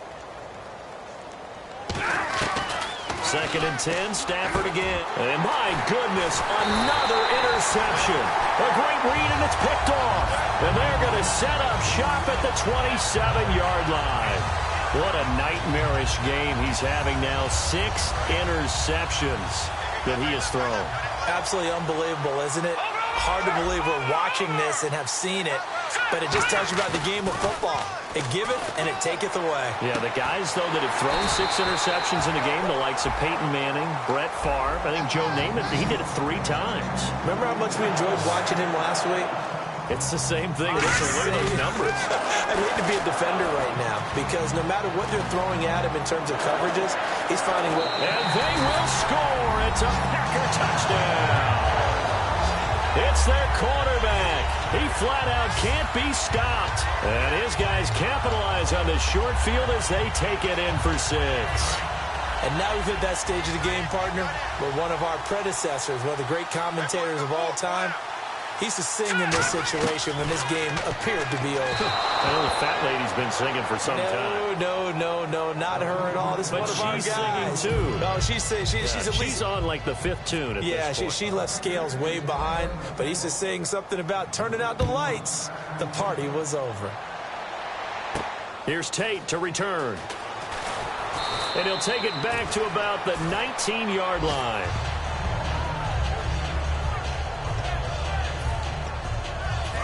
2nd and 10, Stafford again. And my goodness, another interception. A great read, and it's picked off. And they're going to set up shop at the 27-yard line. What a nightmarish game he's having now. 6 interceptions that he has thrown. Absolutely unbelievable, isn't it? Hard to believe we're watching this and have seen it, but it just tells you about the game of football. It giveth and it taketh away. Yeah, the guys, though, that have thrown 6 interceptions in a game, the likes of Peyton Manning, Brett Favre, I think Joe Namath, he did it 3 times. Remember how much we enjoyed watching him last week? It's the same thing. Look at those numbers. I'd hate to be a defender right now because no matter what they're throwing at him in terms of coverages, he's finding what... And they will score. It's a Packer touchdown. It's their quarterback. He flat out can't be stopped. And his guys capitalize on the short field as they take it in for 6. And now we've hit that stage of the game, partner, where one of our predecessors, one of the great commentators of all time, he used to sing in this situation when this game appeared to be over. I know the fat lady's been singing for some time. No, not her at all. This is one of our guys. But she's singing, too. No, she's on like the 5th tune at this point. She left Scales way behind, but he used to sing something about turning out the lights. The party was over. Here's Tate to return. And he'll take it back to about the 19-yard line.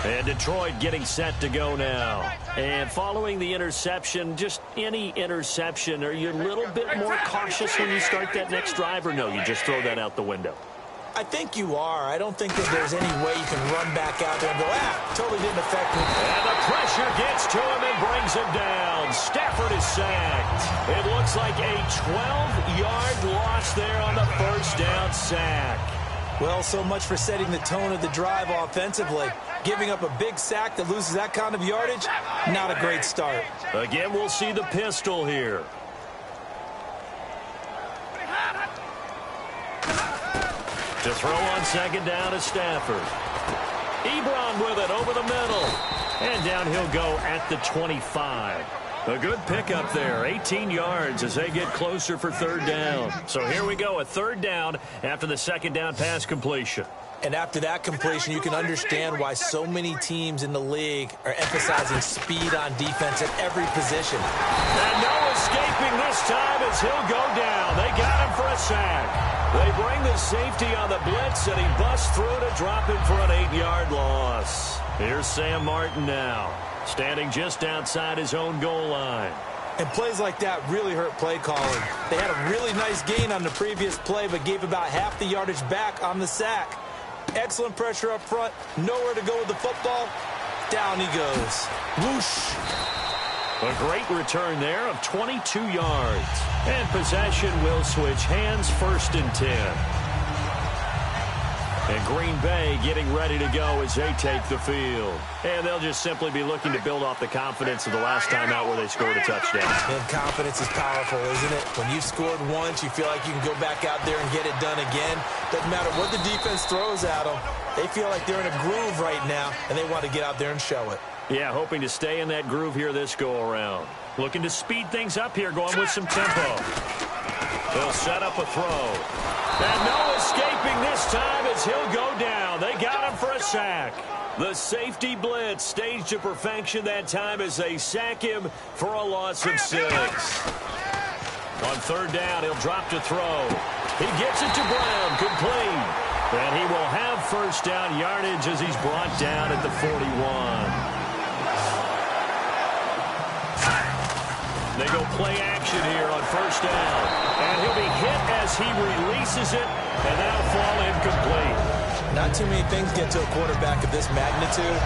And Detroit getting set to go now. And following the interception, just any interception, are you a little bit more cautious when you start that next drive, or no, you just throw that out the window? I think you are. I don't think that there's any way you can run back out there and go, totally didn't affect me. And the pressure gets to him and brings him down. Stafford is sacked. It looks like a 12-yard loss there on the first down sack. Well, so much for setting the tone of the drive offensively. Giving up a big sack that loses that kind of yardage, not a great start. Again, we'll see the pistol here. To throw on second down is Stafford. Ebron with it over the middle. And down he'll go at the 25. A good pickup there, 18 yards as they get closer for third down. So here we go, a third down after the second down pass completion. And after that completion, you can understand why so many teams in the league are emphasizing speed on defense at every position. And no escaping this time as he'll go down. They got him for a sack. They bring the safety on the blitz, and he busts through to drop him for an 8-yard loss. Here's Sam Martin now, standing just outside his own goal line. And plays like that really hurt play calling. They had a really nice gain on the previous play, but gave about half the yardage back on the sack. Excellent pressure up front. Nowhere to go with the football. Down he goes. Whoosh. A great return there of 22 yards. And possession will switch hands, 1st and 10. And Green Bay getting ready to go as they take the field. And they'll just simply be looking to build off the confidence of the last time out where they scored a touchdown. And confidence is powerful, isn't it? When you've scored once, you feel like you can go back out there and get it done again. Doesn't matter what the defense throws at them. They feel like they're in a groove right now, and they want to get out there and show it. Yeah, hoping to stay in that groove here this go-around. Looking to speed things up here, going with some tempo. They'll set up a throw. And no escaping this time as he'll go down. They got him for a sack. The safety blitz staged to perfection that time as they sack him for a loss of 6. On third down, he'll drop to throw. He gets it to Brown, complete. And he will have first down yardage as he's brought down at the 41. They go play action here on first down. And he'll be hit as he releases it, and that'll fall incomplete. Not too many things get to a quarterback of this magnitude,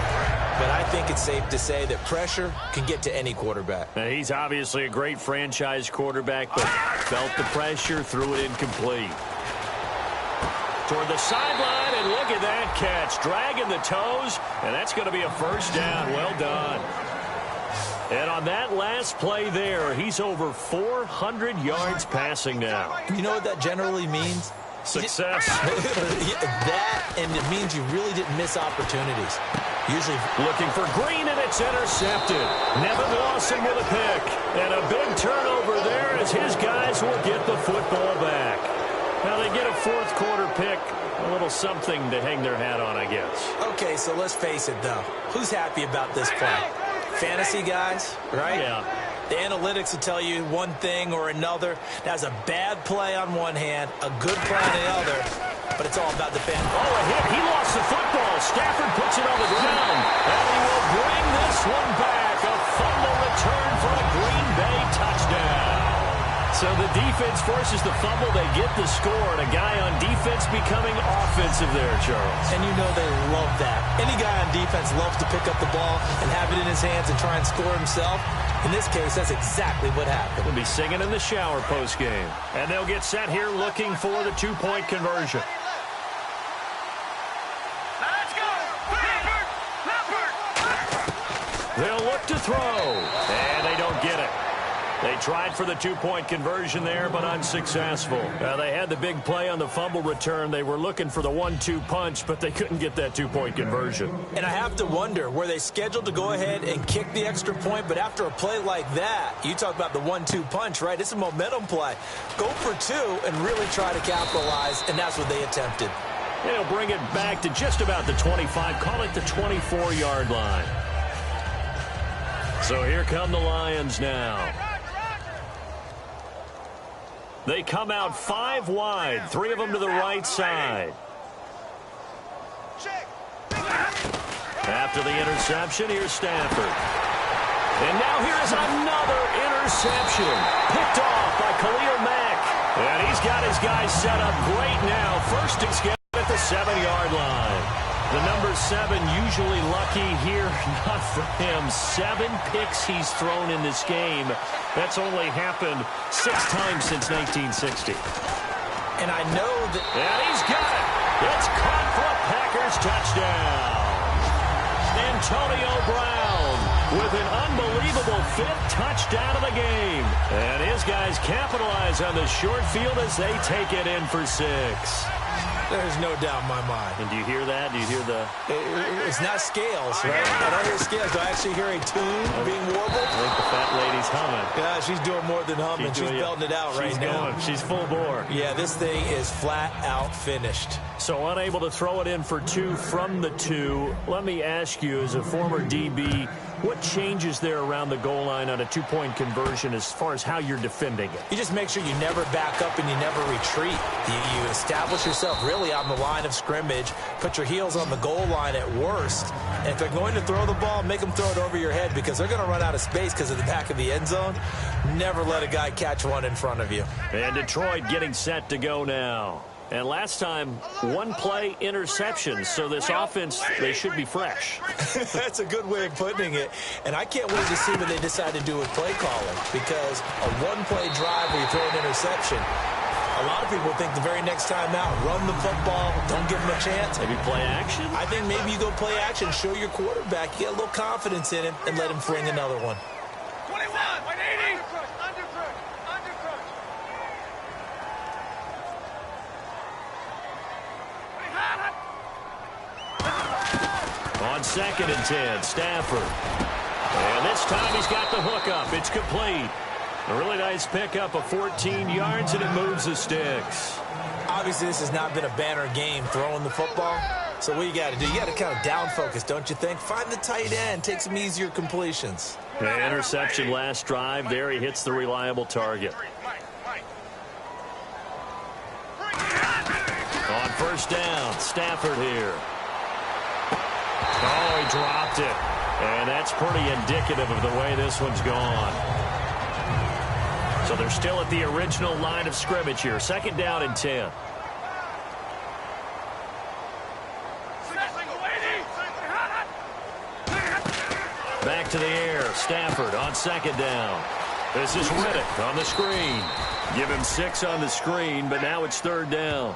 but I think it's safe to say that pressure can get to any quarterback. Now, he's obviously a great franchise quarterback, but felt the pressure, threw it incomplete. Toward the sideline, and look at that catch. Dragging the toes, and that's going to be a first down. Well done. And on that last play there, he's over 400 yards passing now. You know what that generally means? Success. That, and it means you really didn't miss opportunities. Usually looking for Green, and it's intercepted. Nevin Lawson with a pick. And a big turnover there as his guys will get the football back. Now they get a fourth quarter pick. A little something to hang their hat on, I guess. Okay, so let's face it, though. Who's happy about this play? Fantasy guys, right? Yeah. The analytics will tell you one thing or another. That's a bad play on one hand, a good play on the other, but it's all about the fan. Oh, a hit. He lost the football. Stafford puts it on the ground, and he will bring this one back. A fumble return for a Green Bay touchdown. So the defense offense forces the fumble, they get the score, and a guy on defense becoming offensive there, Charles. And you know they love that. Any guy on defense loves to pick up the ball and have it in his hands and try and score himself. In this case, that's exactly what happened. We'll be singing in the shower post-game. And they'll get set here looking for the two-point conversion. They'll look to throw, and they don't get it. They tried for the two-point conversion there, but unsuccessful. They had the big play on the fumble return. They were looking for the 1-2 punch, but they couldn't get that two-point conversion. And I have to wonder, were they scheduled to go ahead and kick the extra point? But after a play like that, you talk about the 1-2 punch, right? It's a momentum play. Go for two and really try to capitalize, and that's what they attempted. They'll bring it back to just about the 25, call it the 24-yard line. So here come the Lions now. They come out 5 wide, 3 of them to the right side. After the interception, here's Stafford. And now here's another interception. Picked off by Khalil Mack. And he's got his guys set up great now. First and 10 at the 7-yard line. The number 7 usually lucky here. Not for him. 7 picks he's thrown in this game. That's only happened 6 times since 1960. And I know that... And he's got it. It's caught for a Packers touchdown. Antonio Brown with an unbelievable 5th touchdown of the game. And his guys capitalize on the short field as they take it in for 6. There's no doubt in my mind. And do you hear that? Do you hear the... It's not scales, right? I don't hear scales. Do I actually hear a tune being warbled? I think the fat lady's humming. Yeah, she's doing more than humming. She's belting it out right now. She's full bore. Yeah, this thing is flat out finished. So unable to throw it in for 2 from the 2. Let me ask you, as a former DB, what changes there around the goal line on a 2-point conversion as far as how you're defending it? You just make sure you never back up and you never retreat. You establish yourself really on the line of scrimmage, put your heels on the goal line at worst, and if they're going to throw the ball, make them throw it over your head because they're going to run out of space because of the back of the end zone. Never let a guy catch one in front of you. And Detroit getting set to go now. And last time, 1 play interception. So this offense, they should be fresh. That's a good way of putting it. And I can't wait to see what they decide to do with play calling because a 1-play drive where you throw an interception, a lot of people think the very next time out, run the football, don't give them a chance. Maybe play action? I think maybe you go play action, show your quarterback, you get a little confidence in him, and let him fling another one. 21, 180. On 2nd and 10, Stafford. And this time he's got the hook up. It's complete. A really nice pickup of 14 yards, and it moves the sticks. Obviously, this has not been a banner game throwing the football. So what you got to do, you got to kind of down focus, don't you think? Find the tight end, take some easier completions. An interception last drive. There he hits the reliable target. On 1st down, Stafford here. Oh, he dropped it. And that's pretty indicative of the way this one's gone. So they're still at the original line of scrimmage here. 2nd down and 10. Back to the air. Stafford on 2nd down. This is Riddick on the screen. Give him 6 on the screen, but now it's 3rd down.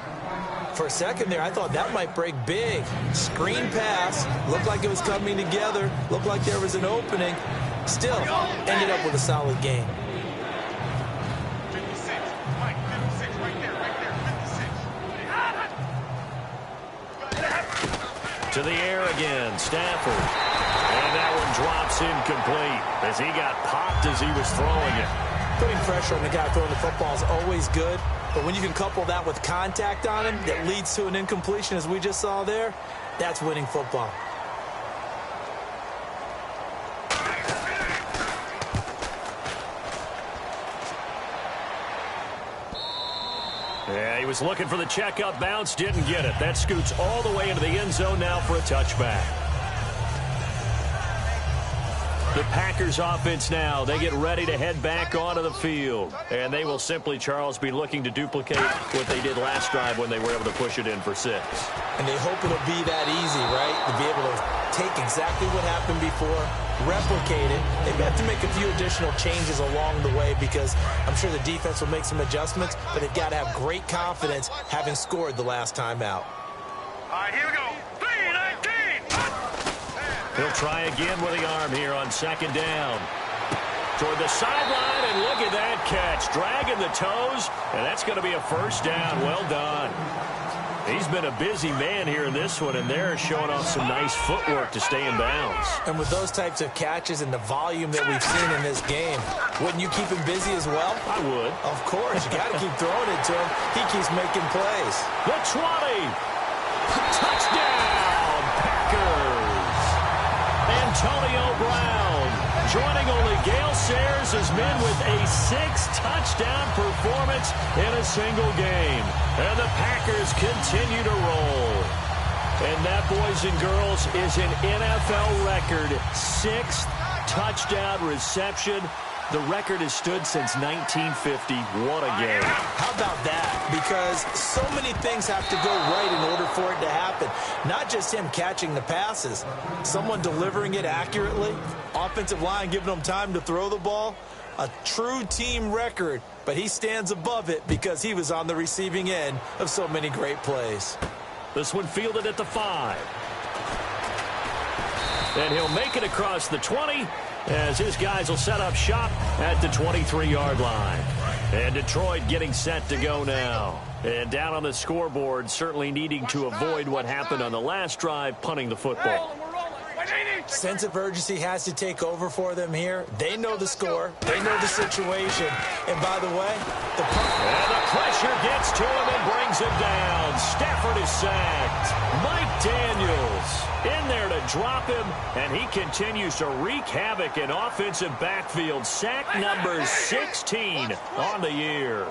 For a second there, I thought that might break big. Screen pass. Looked like it was coming together. Looked like there was an opening. Still, ended up with a solid game. 56. Mike, 56. Right there, 56. To the air again, Stafford. And that one drops incomplete as he got popped as he was throwing it. Putting pressure on the guy throwing the football is always good, but when you can couple that with contact on him that leads to an incompletion, as we just saw there, that's winning football. Yeah, he was looking for the checkup bounce, didn't get it. That scoots all the way into the end zone now for a touchback. The Packers offense now, they get ready to head back onto the field. And they will simply, Charles, be looking to duplicate what they did last drive when they were able to push it in for 6. And they hope it'll be that easy, right? To be able to take exactly what happened before, replicate it. They have to make a few additional changes along the way because I'm sure the defense will make some adjustments, but they've got to have great confidence having scored the last time out. All right, here we go. 3-19. He'll try again with the arm here on 2nd down. Toward the sideline, and look at that catch. Dragging the toes, and that's going to be a 1st down. Well done. He's been a busy man here in this one, and they're showing off some nice footwork to stay in bounds. And with those types of catches and the volume that we've seen in this game, wouldn't you keep him busy as well? I would. Of course. You got to keep throwing it to him. He keeps making plays. The 20. Touchdown, Packers. Antonio Brown joining only Gale Sayers' men with a 6-touchdown performance in a single game. And the Packers continue to roll. And that, boys and girls, is an NFL record 6th touchdown reception. The record has stood since 1950. What a game. How about that? Because so many things have to go right in order for it to happen. Not just him catching the passes. Someone delivering it accurately. Offensive line giving him time to throw the ball. A true team record. But he stands above it because he was on the receiving end of so many great plays. This one fielded at the 5. And he'll make it across the 20 as his guys will set up shop at the 23-yard line. And Detroit getting set to go now. And down on the scoreboard, certainly needing to avoid what happened on the last drive, punting the football. Sense of urgency has to take over for them here. They know the score. They know the situation. And by the way, the pressure gets to him and brings him down. Stafford is sacked. Mike Daniels in there to drop him, and he continues to wreak havoc in offensive backfield. Sack number 16 on the year.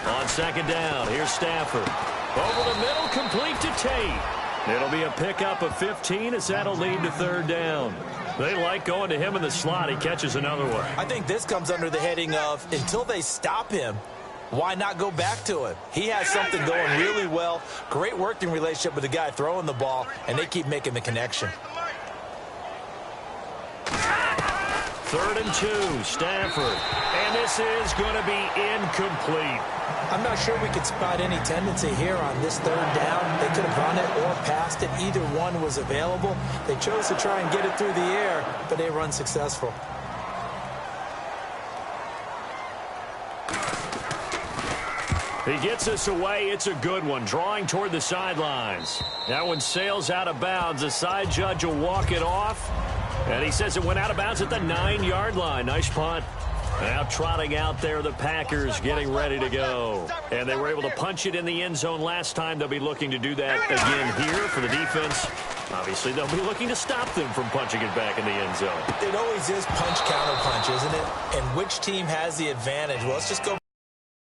On 2nd down, here's Stafford. Over the middle, complete to Tate. It'll be a pickup of 15 as that'll lead to 3rd down. They like going to him in the slot. He catches another one. I think this comes under the heading of until they stop him, why not go back to him? He has something going really well. Great working relationship with the guy throwing the ball, and they keep making the connection. 3rd and 2, Stafford. And this is going to be incomplete. I'm not sure we could spot any tendency here on this 3rd down. They could have run it or passed it. Either one was available. They chose to try and get it through the air, but they were unsuccessful. He gets us away. It's a good one. Drawing toward the sidelines. That one sails out of bounds. The side judge will walk it off. And he says it went out of bounds at the 9-yard line. Nice punt. Now trotting out there, the Packers getting ready to go. And they were able to punch it in the end zone last time. They'll be looking to do that again here for the defense. Obviously, they'll be looking to stop them from punching it back in the end zone. It always is punch-counter-punch, isn't it? And which team has the advantage? Well, let's just go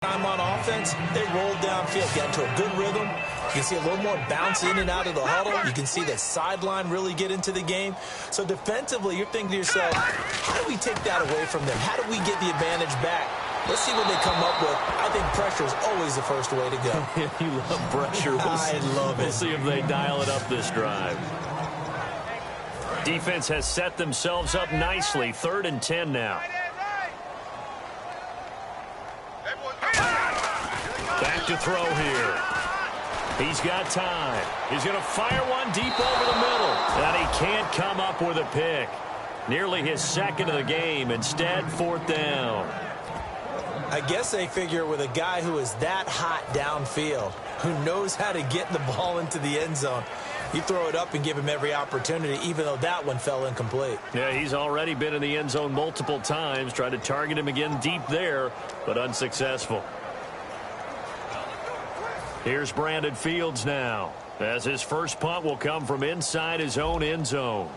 time on offense. They rolled downfield, got into a good rhythm. You can see a little more bounce in and out of the huddle. You can see the sideline really get into the game. So defensively, you're thinking to yourself, how do we take that away from them? How do we get the advantage back? Let's see what they come up with. I think pressure is always the first way to go. You love pressure. I love it. We'll see if they dial it up this drive. Defense has set themselves up nicely. 3rd and 10 now. Back to throw here. He's got time. He's going to fire one deep over the middle. And he can't come up with a pick. Nearly his 2nd of the game. Instead, 4th down. I guess they figure with a guy who is that hot downfield, who knows how to get the ball into the end zone, you throw it up and give him every opportunity, even though that one fell incomplete. Yeah, he's already been in the end zone multiple times. Tried to target him again deep there, but unsuccessful. Here's Brandon Fields now, as his first punt will come from inside his own end zone.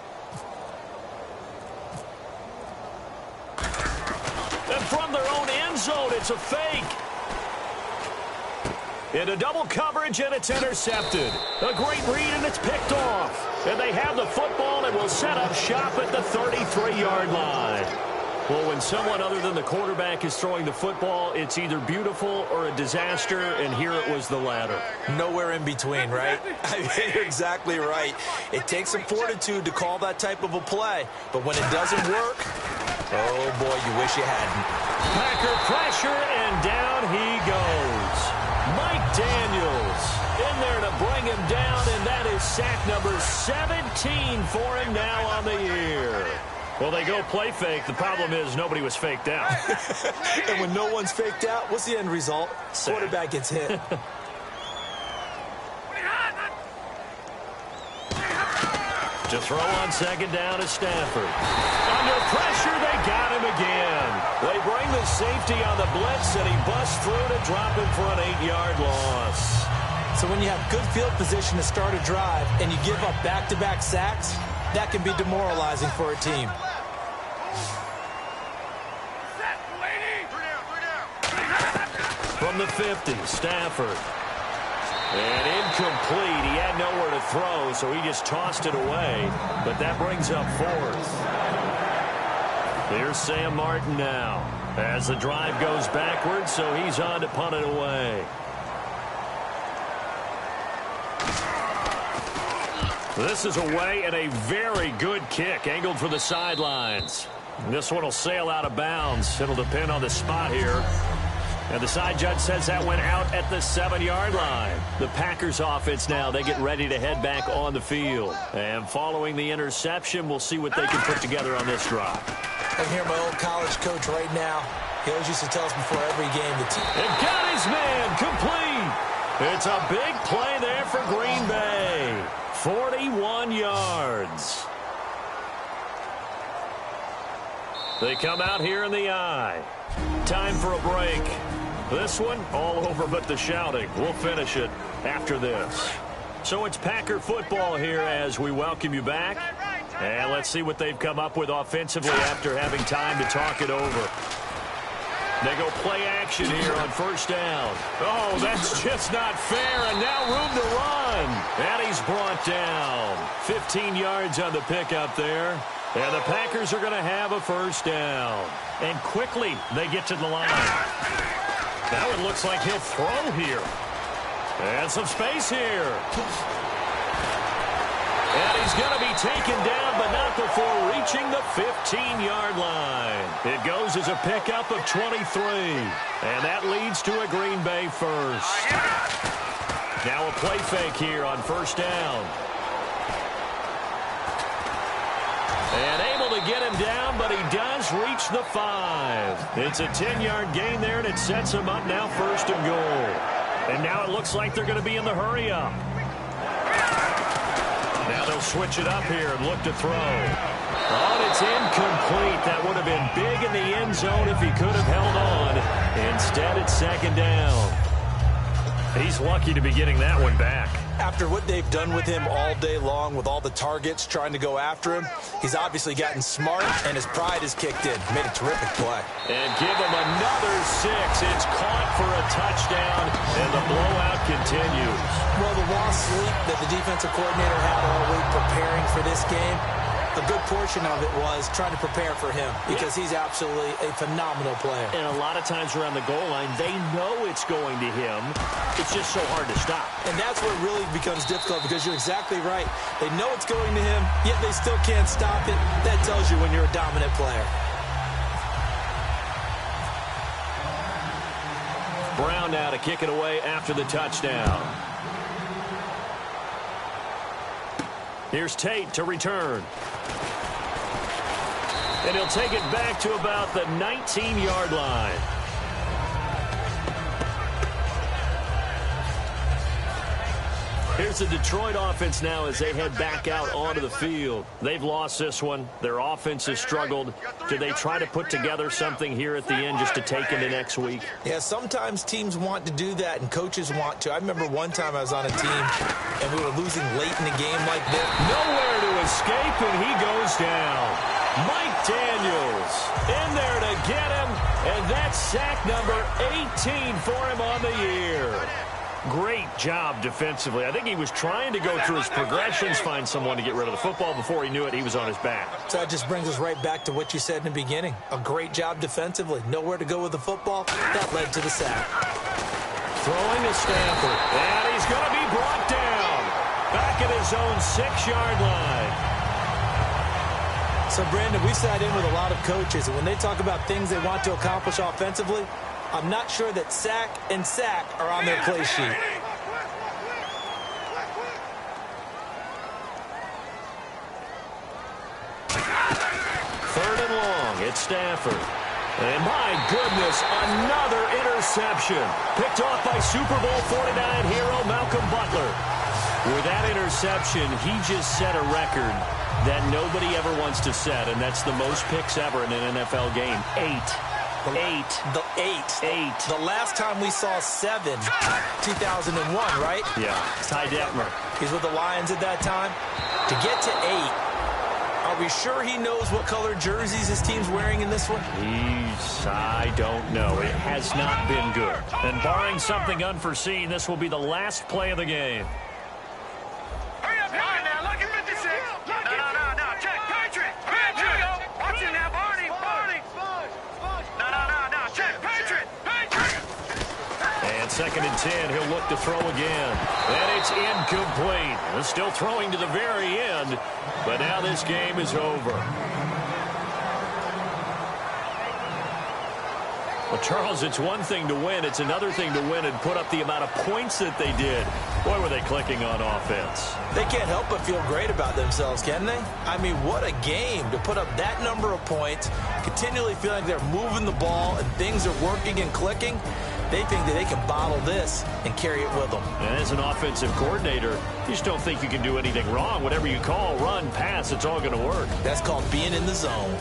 And from their own end zone, it's a fake. Into double coverage, and it's intercepted. A great read, and it's picked off. And they have the football and will set up shop at the 33-yard line. Well, when someone other than the quarterback is throwing the football, it's either beautiful or a disaster, and here it was the latter. Nowhere in between, right? I mean, you're exactly right. It takes some fortitude to call that type of a play, but when it doesn't work, oh boy, you wish you hadn't. Packer pressure, and down he goes. Mike Daniels in there to bring him down, and that is sack number 17 for him now on the year. Well, they go play fake. The problem is nobody was faked out. And when no one's faked out, what's the end result? Quarterback gets hit. To throw on second down is Stafford. Under pressure, they got him again. They bring the safety on the blitz, and he busts through to drop him for an 8-yard loss. So when you have good field position to start a drive and you give up back-to-back sacks, that can be demoralizing for a team. From the 50, Stafford. And incomplete. He had nowhere to throw, so he just tossed it away. But that brings up 4th. Here's Sam Martin now as the drive goes backwards, so he's on to punt it away. This is away, and a very good kick angled for the sidelines. This one will sail out of bounds. It'll depend on the spot here. And the side judge says that went out at the 7-yard line. The Packers offense now, they get ready to head back on the field. And following the interception, we'll see what they can put together on this drive. I can hear my old college coach right now. He always used to tell us before every game the team. And got his man complete. It's a big play there for Green Bay. 41 yards. They come out here in the eye. Time for a break. This one, all over but the shouting. We'll finish it after this. So it's Packer football here as we welcome you back. And let's see what they've come up with offensively after having time to talk it over. They go play action here on first down. Oh, that's just not fair, and now room to run. And he's brought down. 15 yards on the pickup there. And the Packers are going to have a first down. And quickly, they get to the line. That one looks like he'll throw here. And some space here. And he's going to be taken down, but not before reaching the 15-yard line. It goes as a pickup of 23. And that leads to a Green Bay first. Now a play fake here on first down. And able to get him down, but he does reach the 5. It's a 10-yard gain there, and it sets him up now first and goal. And now it looks like they're going to be in the hurry-up. Now they'll switch it up here and look to throw. Oh, and it's incomplete. That would have been big in the end zone if he could have held on. Instead, it's second down. He's lucky to be getting that one back. After what they've done with him all day long with all the targets trying to go after him, he's obviously gotten smart, and his pride is kicked in. Made a terrific play. And give him another 6. It's caught for a touchdown, and the blowout continues. Well, the lost sleep that the defensive coordinator had all week preparing for this game, a good portion of it was trying to prepare for him because he's absolutely a phenomenal player. And a lot of times around the goal line, they know it's going to him. It's just so hard to stop. And that's where it really becomes difficult because you're exactly right. They know it's going to him, yet they still can't stop it. That tells you when you're a dominant player. Brown now to kick it away after the touchdown. Here's Tate to return. And he'll take it back to about the 19-yard line. Here's the Detroit offense now as they head back out onto the field. They've lost this one. Their offense has struggled. Do they try to put together something here at the end just to take into next week? Yeah, sometimes teams want to do that and coaches want to. I remember one time I was on a team and we were losing late in a game like this. Nowhere to escape, and he goes down. Mike Daniels in there to get him, and that's sack number 18 for him on the year. Great job defensively. I think he was trying to go through his progressions, find someone to get rid of the football. Before he knew it, he was on his back. So that just brings us right back to what you said in the beginning. A great job defensively. Nowhere to go with the football. That led to the sack. Throwing to Stanford. And he's going to be brought down. Back at his own 6-yard line. So, Brandon, we sat in with a lot of coaches, and when they talk about things they want to accomplish offensively, I'm not sure that sack and sack are on their play sheet. Third and long. It's Stanford. And my goodness, another interception. Picked off by Super Bowl 49 hero Malcolm Butler. With that interception, he just set a record that nobody ever wants to set, and that's the most picks ever in an NFL game. 8. The last time we saw 7, 2001, right? Yeah, Ty Detmer. He's with the Lions at that time. To get to 8, are we sure he knows what color jerseys his team's wearing in this one? I don't know. It has not been good. And barring something unforeseen, this will be the last play of the game. Second and 10, he'll look to throw again. And it's incomplete. They're still throwing to the very end, but now this game is over. Well, Charles, it's one thing to win. It's another thing to win and put up the amount of points that they did. Boy, were they clicking on offense. They can't help but feel great about themselves, can they? I mean, what a game to put up that number of points, continually feeling like they're moving the ball and things are working and clicking. They think that they can bottle this and carry it with them. And as an offensive coordinator, you just don't think you can do anything wrong. Whatever you call, run, pass, it's all going to work. That's called being in the zone.